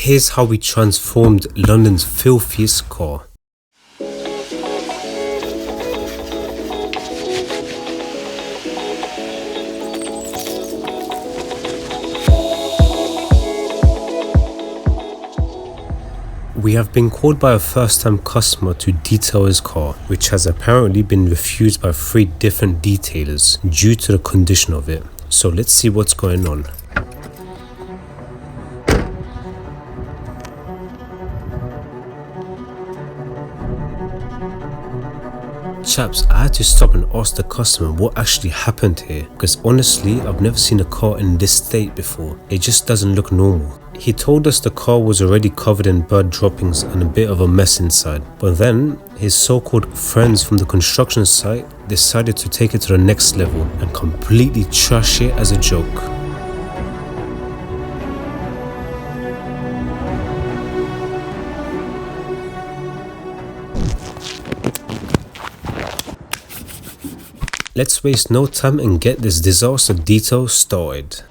Here's how we transformed London's filthiest car. We have been called by a first-time customer to detail his car, which has apparently been refused by 3 different detailers due to the condition of it. So let's see what's going on. Chaps, I had to stop and ask the customer what actually happened here, because honestly, I've never seen a car in this state before. It just doesn't look normal. He told us the car was already covered in bird droppings and a bit of a mess inside. But then, his so-called friends from the construction site decided to take it to the next level and completely trash it as a joke. Let's waste no time and get this disaster detail started.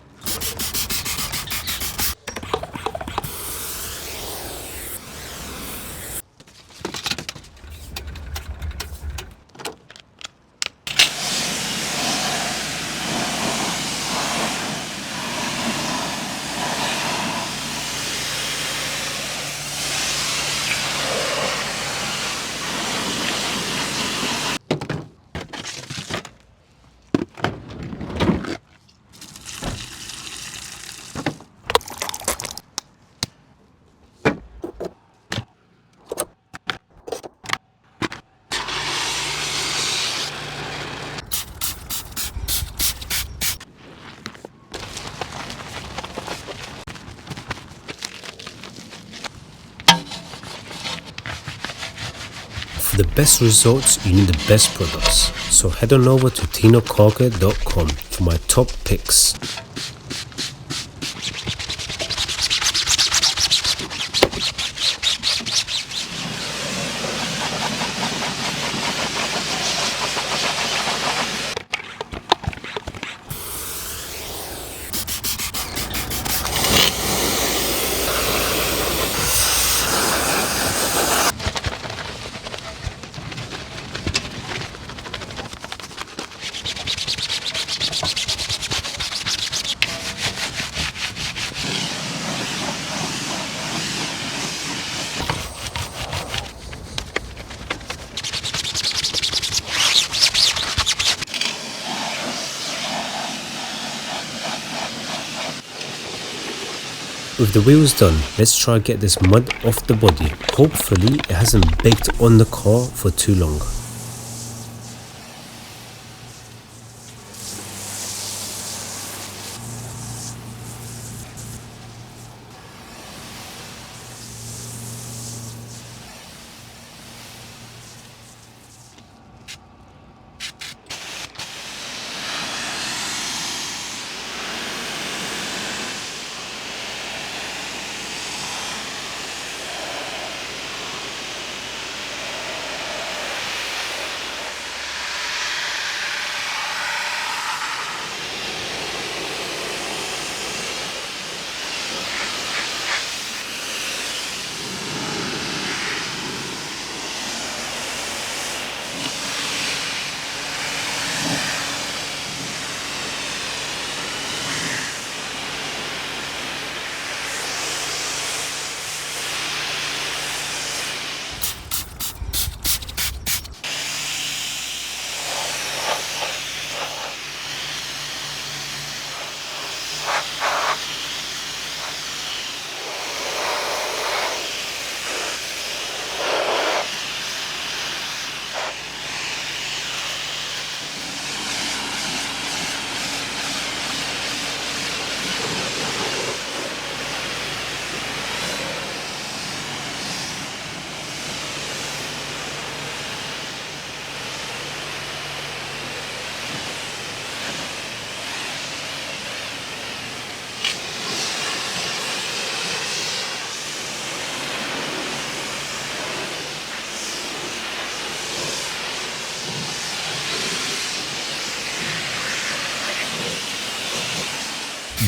For the best results, you need the best products. So head on over to tinocargo.com for my top picks. With the wheels done, let's try and get this mud off the body. Hopefully it hasn't baked on the car for too long.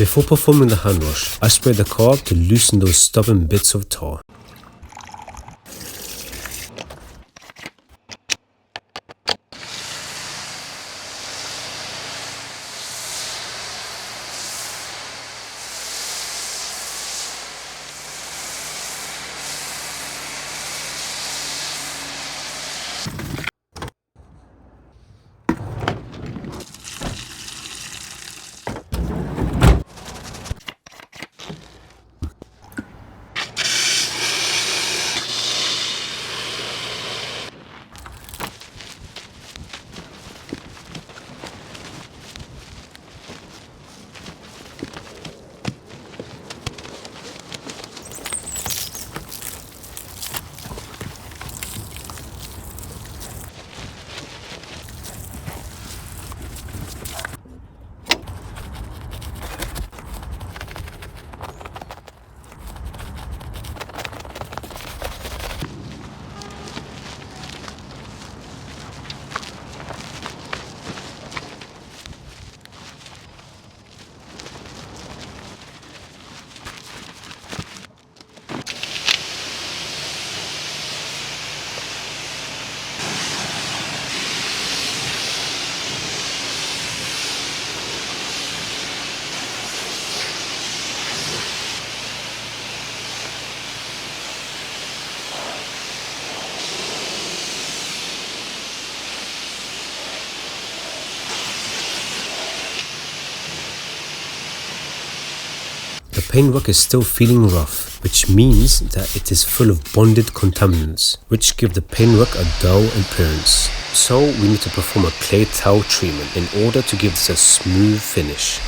Before performing the hand wash, I spray the car up to loosen those stubborn bits of tar. The paintwork is still feeling rough, which means that it is full of bonded contaminants, which give the paintwork a dull appearance. So we need to perform a clay towel treatment in order to give this a smooth finish.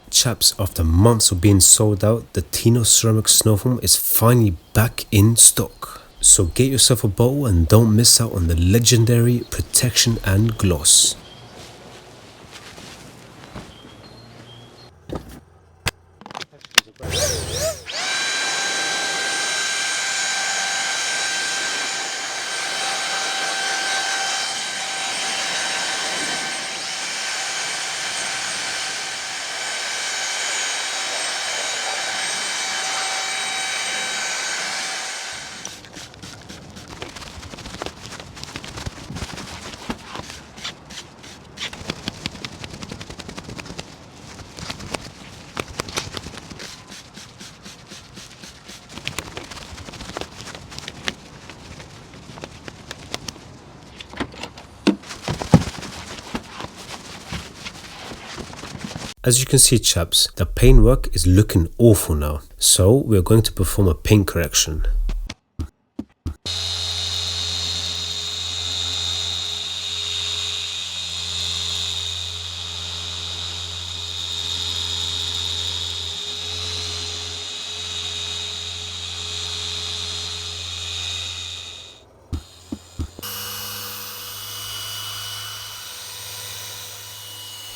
Chaps, after months of being sold out, the Tino ceramic snow foam is finally back in stock. So get yourself a bottle and don't miss out on the legendary protection and gloss. As you can see, chaps, the paintwork is looking awful now, so we are going to perform a paint correction.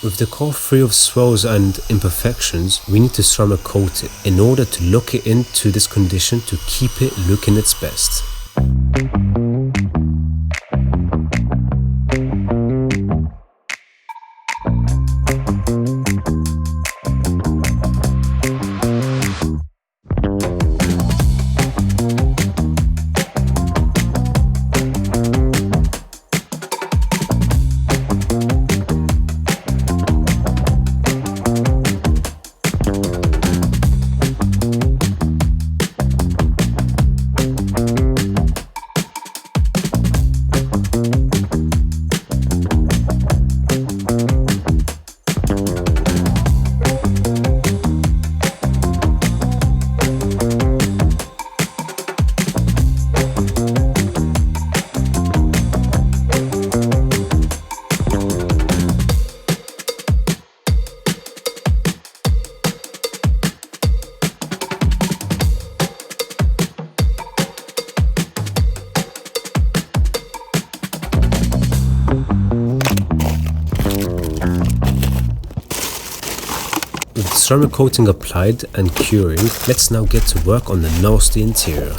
With the car free of swells and imperfections, we need to ceramic coat it in order to lock it into this condition to keep it looking its best. ceramic coating applied and curing, let's now get to work on the nasty interior.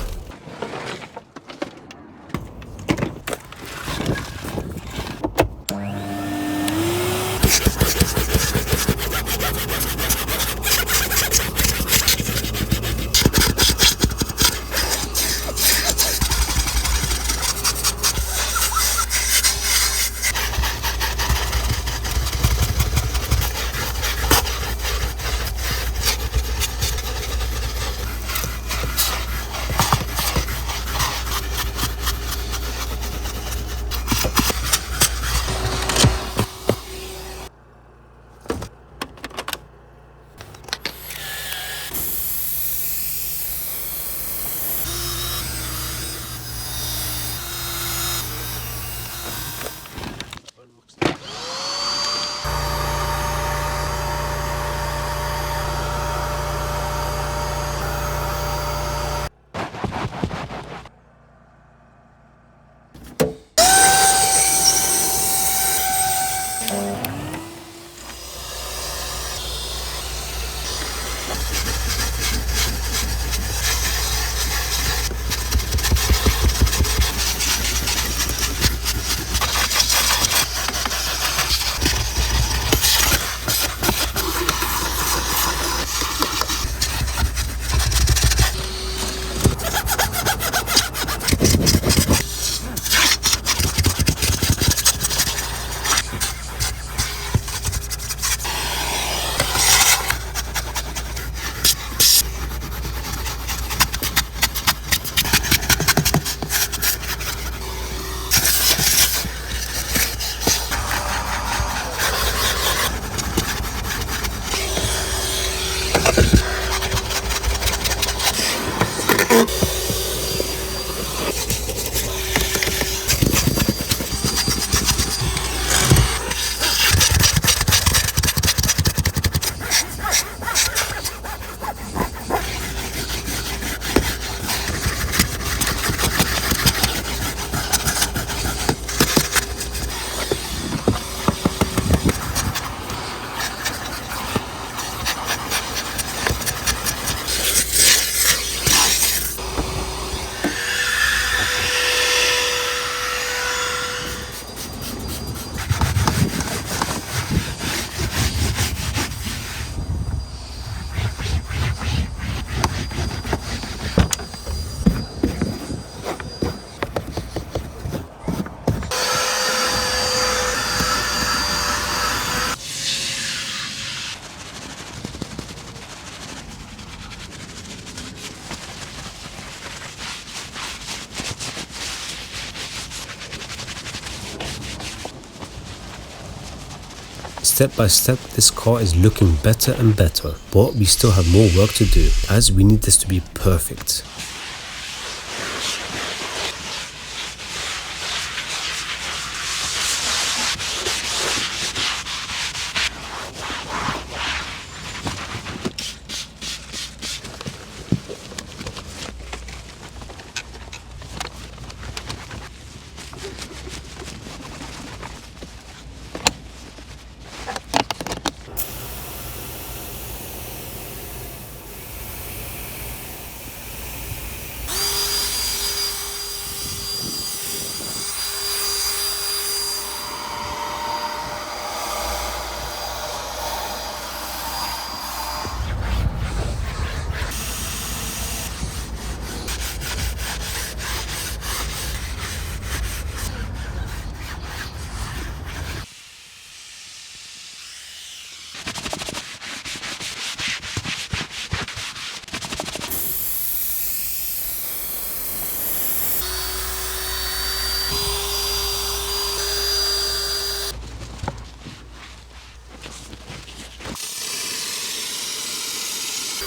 Step by step, this car is looking better and better, but we still have more work to do as we need this to be perfect.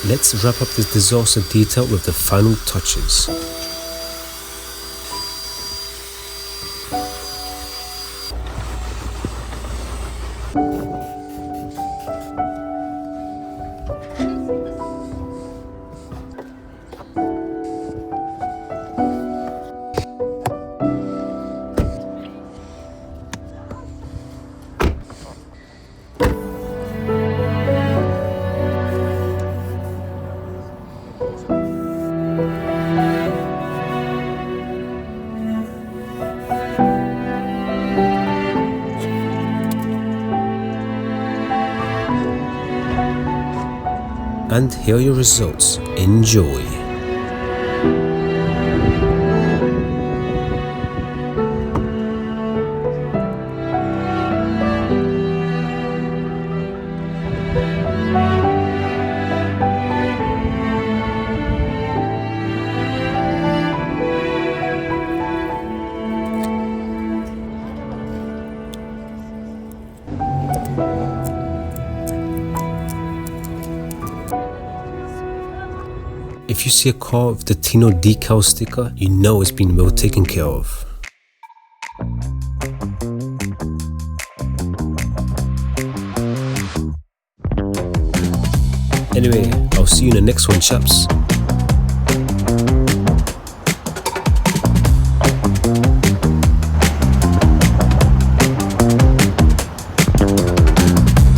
Let's wrap up this disaster detail with the final touches. and here are your results. Enjoy. If you see a car with the Tino decal sticker, you know it's been well taken care of. Anyway, I'll see you in the next one, chaps.